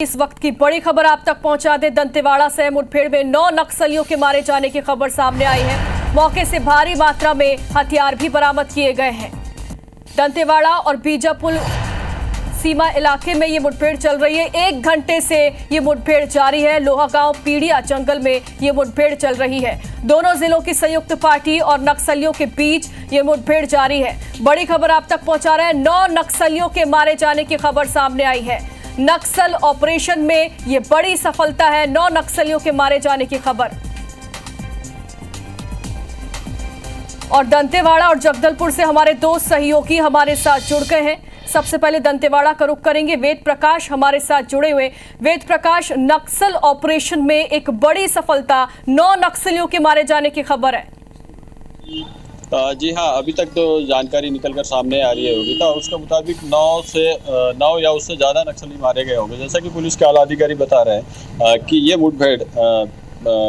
इस वक्त की बड़ी खबर आप तक पहुंचा दे। दंतेवाड़ा से मुठभेड़ में 9 नक्सलियों के मारे जाने की खबर सामने आई है। मौके से भारी मात्रा में हथियार भी बरामद किए गए हैं। दंतेवाड़ा और बीजापुर सीमा इलाके में ये मुठभेड़ चल रही है। 1 घंटे से ये मुठभेड़ जारी है। लोहागांव पीड़िया जंगल में ये मुठभेड़ चल रही है। दोनों जिलों की संयुक्त पार्टी और नक्सलियों के बीच ये मुठभेड़ जारी है। बड़ी खबर आप तक पहुंचा रहे हैं। 9 नक्सलियों के मारे जाने की खबर सामने आई है। नक्सल ऑपरेशन में यह बड़ी सफलता है। 9 नक्सलियों के मारे जाने की खबर। और दंतेवाड़ा और जगदलपुर से हमारे 2 सहयोगी हमारे साथ जुड़ गए हैं। सबसे पहले दंतेवाड़ा का रुख करेंगे। वेद प्रकाश हमारे साथ जुड़े हुए। वेद प्रकाश, नक्सल ऑपरेशन में एक बड़ी सफलता, 9 नक्सलियों के मारे जाने की खबर है। जी हाँ, अभी तक तो जानकारी निकलकर सामने आ रही है होगी। तो उसके मुताबिक 9 या उससे ज़्यादा नक्सली मारे गए होंगे। जैसा कि पुलिस के आला अधिकारी बता रहे हैं कि ये मुठभेड़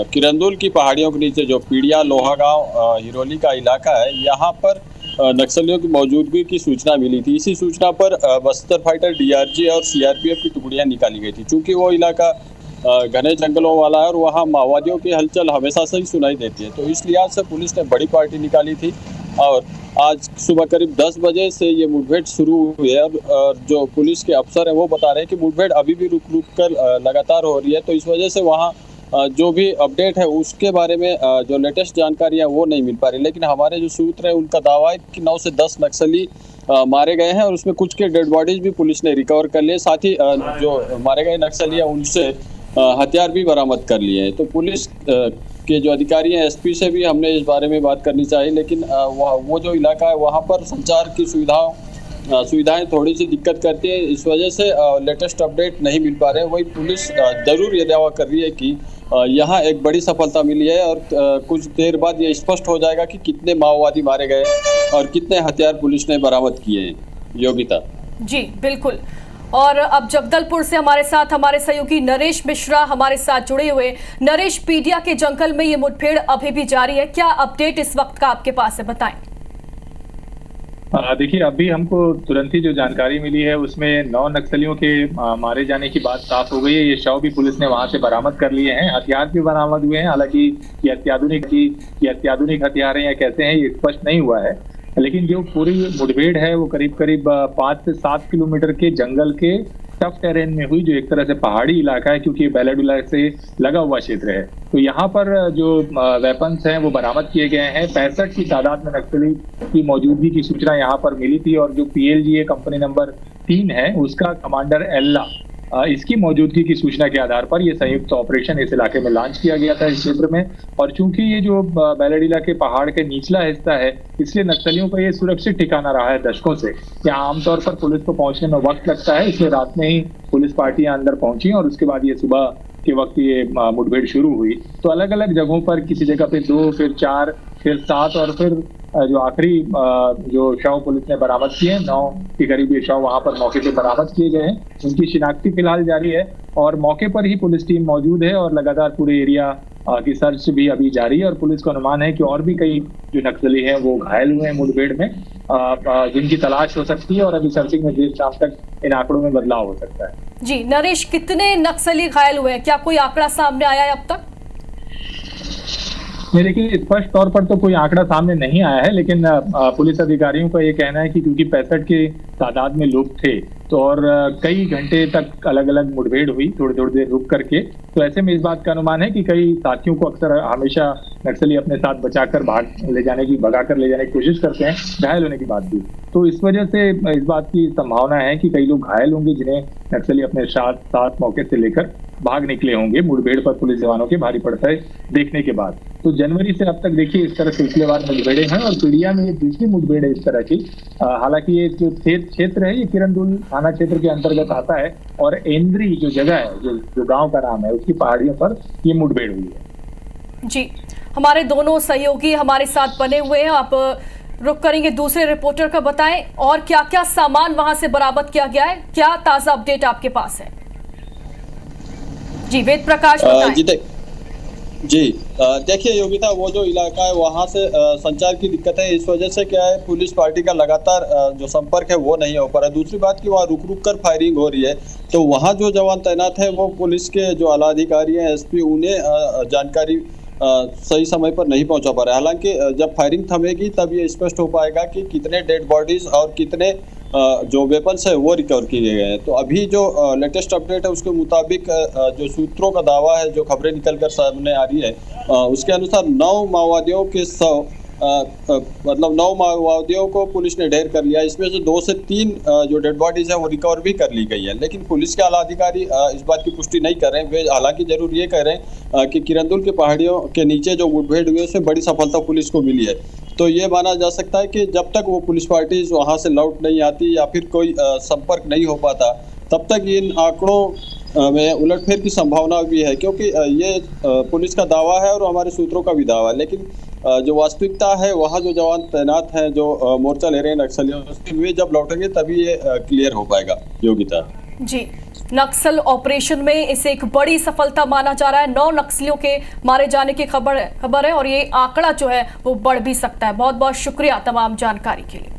किरंदुल की पहाड़ियों के नीचे जो पीड़िया लोहागांव हिरोली का इलाका है, यहाँ पर नक्सलियों की मौजूदगी की सूचना मिली थी। इसी सूचना पर बस्तर फाइटर, डीआरजी और सीआरपीएफ की टुकड़ियाँ निकाली गई थी। चूँकि वो इलाका घने जंगलों वाला है और वहाँ माओवादियों की हलचल हमेशा से ही सुनाई देती है, तो इस लिहाज से पुलिस ने बड़ी पार्टी निकाली थी। और आज सुबह करीब 10 बजे से ये मुठभेड़ शुरू हुई है। और जो पुलिस के अफसर हैं वो बता रहे हैं कि मुठभेड़ अभी भी रुक रुक कर लगातार हो रही है। तो इस वजह से वहाँ जो भी अपडेट है उसके बारे में जो लेटेस्ट जानकारी है वो नहीं मिल पा रही। लेकिन हमारे जो सूत्र है उनका दावा है कि 9 से 10 नक्सली मारे गए हैं और उसमें कुछ के डेड बॉडीज भी पुलिस ने रिकवर कर लिए। साथ ही जो मारे गए नक्सली हैं उनसे हथियार भी बरामद कर लिए हैं। तो पुलिस के जो अधिकारी हैं, एसपी से भी हमने इस बारे में बात करनी चाहिए। लेकिन वो जो इलाका है वहाँ पर संचार की सुविधाएं थोड़ी सी दिक्कत करती है। इस वजह से लेटेस्ट अपडेट नहीं मिल पा रहे। वही पुलिस जरूर ये दावा कर रही है कि यहाँ एक बड़ी सफलता मिली है और कुछ देर बाद ये स्पष्ट हो जाएगा कि कितने माओवादी मारे गए और कितने हथियार पुलिस ने बरामद किए हैं। योगिता जी बिल्कुल। और अब जगदलपुर से हमारे साथ हमारे सहयोगी नरेश मिश्रा हमारे साथ जुड़े हुए। नरेश, पीडिया के जंगल में ये मुठभेड़ अभी भी जारी है, क्या अपडेट इस वक्त का आपके पास है, बताएं। देखिए, अभी हमको तुरंत ही जो जानकारी मिली है उसमें 9 नक्सलियों के मारे जाने की बात साफ हो गई है। ये शव भी पुलिस ने वहां से बरामद कर लिए हैं। हथियार भी बरामद हुए हैं। हालांकि ये अत्याधुनिक हथियार हैं या कैसे हैं ये स्पष्ट नहीं हुआ है। लेकिन जो पूरी मुठभेड़ है वो करीब 5 से 7 किलोमीटर के जंगल के टफ टेरेन में हुई, जो एक तरह से पहाड़ी इलाका है क्योंकि बैलाडुला से लगा हुआ क्षेत्र है। तो यहाँ पर जो वेपन्स हैं वो बरामद किए गए हैं। 65 की तादाद में नक्सली की मौजूदगी की सूचना यहाँ पर मिली थी। और जो PLGA कंपनी नंबर 3 है उसका कमांडर एल्ला, इसकी मौजूदगी की सूचना के आधार पर यह संयुक्त ऑपरेशन इस इलाके में लॉन्च किया गया था इस क्षेत्र में। और चूंकि ये जो बैलाडीला के पहाड़ के निचला हिस्सा है, इसलिए नक्सलियों का ये सुरक्षित ठिकाना रहा है दशकों से। यहाँ आमतौर पर पुलिस को पहुंचने में वक्त लगता है, इसलिए रात में ही पुलिस पार्टियां अंदर पहुंची और उसके बाद ये सुबह के वक्त ये मुठभेड़ शुरू हुई। तो अलग अलग जगहों पर किसी जगह पे 2, फिर 4, फिर 7 और फिर जो आखिरी जो शव पुलिस ने बरामद किए हैं, 9 के करीब ये शव वहां पर मौके पे बरामद किए गए हैं। उनकी शिनाख्ती फिलहाल जारी है और मौके पर ही पुलिस टीम मौजूद है और लगातार पूरे एरिया की सर्च भी अभी जारी है। और पुलिस का अनुमान है कि और भी कई जो नक्सली हैं वो घायल हुए हैं मुठभेड़ में, जिनकी तलाश हो सकती है और अभी सर्चिंग में देर शाम तक इन आंकड़ों में बदलाव हो सकता है। जी नरेश, कितने नक्सली घायल हुए हैं, क्या कोई आंकड़ा सामने आया है अब तक? नहीं, देखिए, स्पष्ट तौर पर तो कोई आंकड़ा सामने नहीं आया है। लेकिन पुलिस अधिकारियों का ये कहना है कि क्योंकि 65 के तादाद में लोग थे तो और कई घंटे तक अलग अलग मुठभेड़ हुई थोड़ी थोड़ी देर रुक करके, तो ऐसे में इस बात का अनुमान है कि कई साथियों को अक्सर हमेशा नक्सली अपने साथ बचाकर भगा कर ले जाने की कोशिश करते हैं, घायल होने की बात भी। तो इस वजह से इस बात की संभावना है कि कई लोग घायल होंगे जिन्हें नक्सली अपने साथ मौके से लेकर भाग निकले होंगे मुठभेड़ पर पुलिस जवानों के भारी पड़ते देखने के बाद। तो जनवरी से अब तक देखिए इस तरह सिलसिलेवार मुठभेड़े हैं और पीड़िया में ये दूसरी मुठभेड़ है इस तरह की। हालांकि ये जो क्षेत्र है ये किरंदुल थाना क्षेत्र के अंतर्गत आता है और एंद्री जो जगह है, जो गांव का नाम है, उसकी पहाड़ियों पर ये मुठभेड़ हुई है। जी, हमारे दोनों सहयोगी हमारे साथ बने हुए हैं। आप रुक करेंगे दूसरे रिपोर्टर का, बताएं और क्या क्या सामान वहां से बरामद किया गया है, क्या ताजा अपडेट आपके पास है? जी वेद प्रकाश, बताएं। जी देखिए योगिता, वो जो इलाका है वहाँ से संचार की दिक्कत है। इस वजह से क्या है, पुलिस पार्टी का लगातार जो संपर्क है वो नहीं हो पा रहा। दूसरी बात कि वहाँ रुक रुक कर फायरिंग हो रही है, तो वहाँ जो जवान तैनात है वो पुलिस के जो आला अधिकारी हैं, एसपी, उन्हें जानकारी सही समय पर नहीं पहुंचा पा रहा है। हालांकि जब फायरिंग थमेगी तब ये स्पष्ट हो पाएगा कि कितने डेड बॉडीज और कितने जो वेपन्स है वो रिकवर किए गए हैं। तो अभी जो लेटेस्ट अपडेट है उसके मुताबिक जो सूत्रों का दावा है, जो खबरें निकलकर सामने आ रही है, उसके अनुसार 9 माओवादियों के मतलब 9 माओवादियों को पुलिस ने ढेर कर लिया। इसमें से 2 से 3 जो डेड बॉडीज है वो रिकवर भी कर ली गई है। लेकिन पुलिस के आला अधिकारी इस बात की पुष्टि नहीं कर रहे हैं। वे हालांकि जरूर ये कह रहे हैं कि किरंदुल की पहाड़ियों के नीचे जो मुठभेड़ हुई है उसमें बड़ी सफलता पुलिस को मिली है। तो ये माना जा सकता है कि जब तक वो पुलिस पार्टी वहाँ से लौट नहीं आती या फिर कोई संपर्क नहीं हो पाता, तब तक इन आंकड़ों में उलटफेर की संभावना भी है। क्योंकि ये पुलिस का दावा है और हमारे सूत्रों का भी दावा है, लेकिन जो वास्तविकता है वहाँ जो जवान तैनात हैं, जो मोर्चा ले रहे हैं नक्सलियों से, वे जब लौटेंगे तभी ये क्लियर हो पाएगा। योगिता जी, नक्सल ऑपरेशन में इसे एक बड़ी सफलता माना जा रहा है। 9 नक्सलियों के मारे जाने की खबर है और ये आंकड़ा जो है वो बढ़ भी सकता है। बहुत बहुत शुक्रिया तमाम जानकारी के लिए।